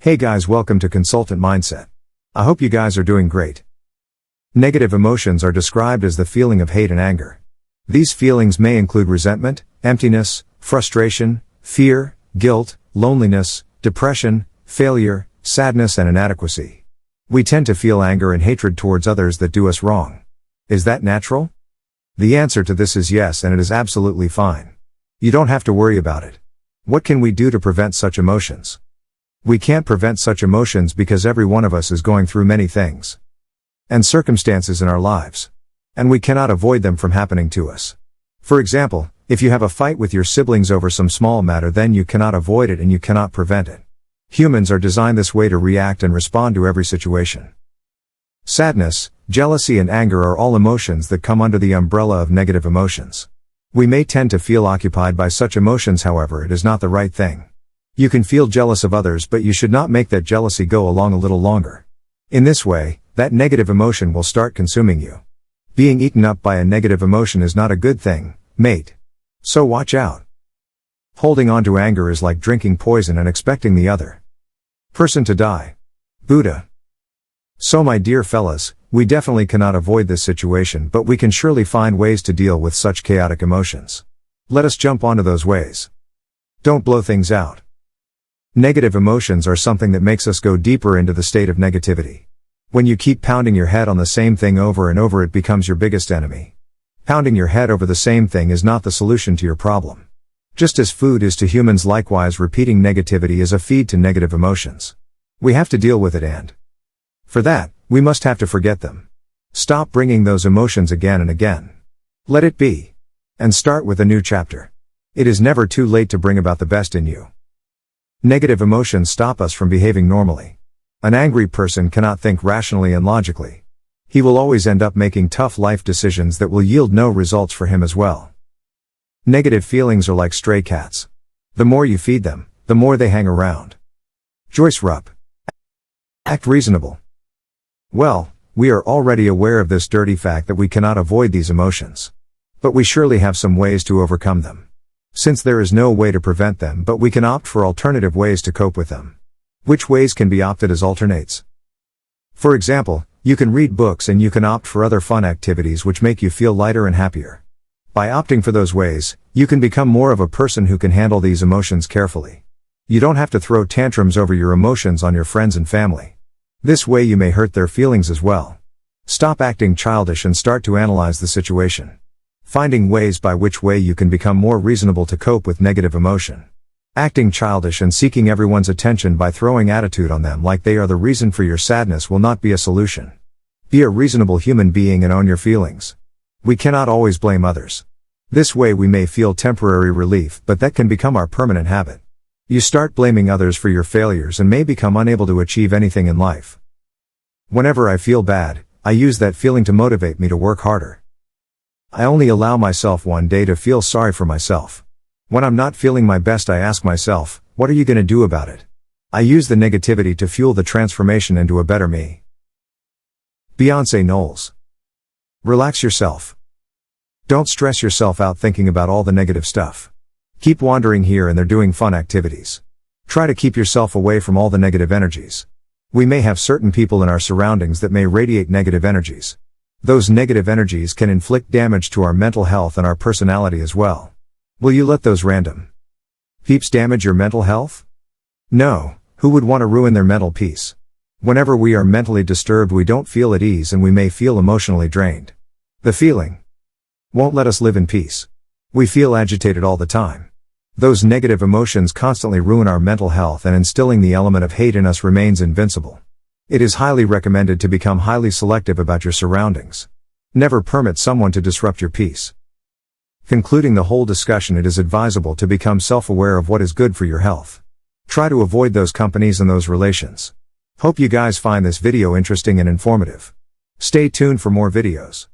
Hey guys, welcome to Consultant Mindset. I hope you guys are doing great. Negative emotions are described as the feeling of hate and anger. These feelings may include resentment, emptiness, frustration, fear, guilt, loneliness, depression, failure, sadness, and inadequacy. We tend to feel anger and hatred towards others that do us wrong. Is that natural? The answer to this is yes, and it is absolutely fine. You don't have to worry about it. What can we do to prevent such emotions? We can't prevent such emotions because every one of us is going through many things and circumstances in our lives, and we cannot avoid them from happening to us. For example, if you have a fight with your siblings over some small matter, then you cannot avoid it and you cannot prevent it. Humans are designed this way to react and respond to every situation. Sadness, jealousy, and anger are all emotions that come under the umbrella of negative emotions. We may tend to feel occupied by such emotions, however, it is not the right thing. You can feel jealous of others, but you should not make that jealousy go along a little longer. In this way, that negative emotion will start consuming you. Being eaten up by a negative emotion is not a good thing, mate. So watch out. Holding on to anger is like drinking poison and expecting the other person to die. Buddha. So my dear fellas, we definitely cannot avoid this situation, but we can surely find ways to deal with such chaotic emotions. Let us jump onto those ways. Don't blow things out. Negative emotions are something that makes us go deeper into the state of negativity. When you keep pounding your head on the same thing over and over, it becomes your biggest enemy. Pounding your head over the same thing is not the solution to your problem. Just as food is to humans, likewise repeating negativity is a feed to negative emotions. We have to deal with it, and for that, we must have to forget them. Stop bringing those emotions again and again. Let it be. And start with a new chapter. It is never too late to bring about the best in you. Negative emotions stop us from behaving normally. An angry person cannot think rationally and logically. He will always end up making tough life decisions that will yield no results for him as well. Negative feelings are like stray cats. The more you feed them, the more they hang around. Joyce Rupp. Act reasonable. Well, we are already aware of this dirty fact that we cannot avoid these emotions. But we surely have some ways to overcome them. Since there is no way to prevent them, but we can opt for alternative ways to cope with them. Which ways can be opted as alternates? For example, you can read books and you can opt for other fun activities which make you feel lighter and happier. By opting for those ways, you can become more of a person who can handle these emotions carefully. You don't have to throw tantrums over your emotions on your friends and family. This way you may hurt their feelings as well. Stop acting childish and start to analyze the situation. Finding ways by which way you can become more reasonable to cope with negative emotion. Acting childish and seeking everyone's attention by throwing attitude on them like they are the reason for your sadness will not be a solution. Be a reasonable human being and own your feelings. We cannot always blame others. This way we may feel temporary relief, but that can become our permanent habit. You start blaming others for your failures and may become unable to achieve anything in life. Whenever I feel bad, I use that feeling to motivate me to work harder. I only allow myself one day to feel sorry for myself. When I'm not feeling my best, I ask myself, what are you going to do about it? I use the negativity to fuel the transformation into a better me. Beyonce Knowles. Relax yourself. Don't stress yourself out thinking about all the negative stuff. Keep wandering here and there doing fun activities. Try to keep yourself away from all the negative energies. We may have certain people in our surroundings that may radiate negative energies. Those negative energies can inflict damage to our mental health and our personality as well. Will you let those random peeps damage your mental health? No, who would want to ruin their mental peace? Whenever we are mentally disturbed, we don't feel at ease and we may feel emotionally drained. The feeling won't let us live in peace. We feel agitated all the time. Those negative emotions constantly ruin our mental health, and instilling the element of hate in us remains invincible. It is highly recommended to become highly selective about your surroundings. Never permit someone to disrupt your peace. Concluding the whole discussion, it is advisable to become self-aware of what is good for your health. Try to avoid those companies and those relations. Hope you guys find this video interesting and informative. Stay tuned for more videos.